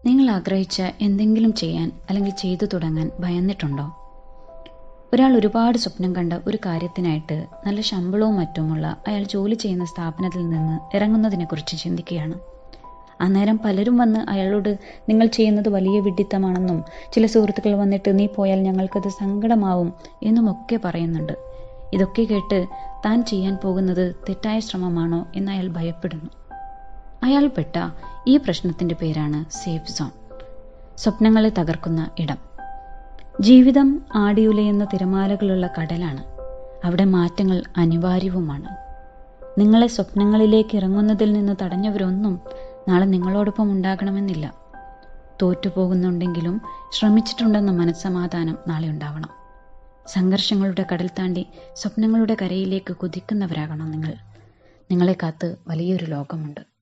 നിങ്ങൾ ആഗ്രഹിച്ച എന്തെങ്കിലും ചെയ്യാൻ അല്ലെങ്കിൽ ചെയ്തു തുടങ്ങാൻ ഭയന്നിട്ടുണ്ടോ? ഒരാൾ ഒരുപാട് സ്വപ്നം കണ്ട ഒരു കാര്യത്തിനായിട്ട് നല്ല ശമ്പളവും മറ്റുമുള്ള അയാൾ ജോലി ചെയ്യുന്ന സ്ഥാപനത്തിൽ നിന്ന് ഇറങ്ങുന്നതിനെക്കുറിച്ച് ചിന്തിക്കുകയാണ്. അന്നേരം പലരും വന്ന് അയാളോട് നിങ്ങൾ ചെയ്യുന്നത് വലിയ വിഡ്ഢിത്തമാണെന്നും ചില സുഹൃത്തുക്കൾ വന്നിട്ട് നീ പോയാൽ ഞങ്ങൾക്കത് സങ്കടമാവും എന്നുമൊക്കെ പറയുന്നുണ്ട്. ഇതൊക്കെ കേട്ട് താൻ ചെയ്യാൻ പോകുന്നത് തെറ്റായ ശ്രമമാണോ എന്ന് അയാൾ ഭയപ്പെടുന്നു. അയാൾ പെട്ട ഈ പ്രശ്നത്തിന്റെ പേരാണ് സേഫ് സോൺ, സ്വപ്നങ്ങളെ തകർക്കുന്ന ഇടം. ജീവിതം ആടിയുലയുന്ന തിരമാലകളുള്ള കടലാണ്. അവിടെ മാറ്റങ്ങൾ അനിവാര്യവുമാണ്. നിങ്ങളെ സ്വപ്നങ്ങളിലേക്ക് ഇറങ്ങുന്നതിൽ നിന്ന് തടഞ്ഞവരൊന്നും നാളെ നിങ്ങളോടൊപ്പം ഉണ്ടാകണമെന്നില്ല. തോറ്റുപോകുന്നുണ്ടെങ്കിലും ശ്രമിച്ചിട്ടുണ്ടെന്ന മനസ്സമാധാനം നാളെ ഉണ്ടാവണം. സംഘർഷങ്ങളുടെ കടൽ താണ്ടി സ്വപ്നങ്ങളുടെ കരയിലേക്ക് കുതിക്കുന്നവരാകണം നിങ്ങൾ. നിങ്ങളെ കാത്ത് വലിയൊരു ലോകമുണ്ട്.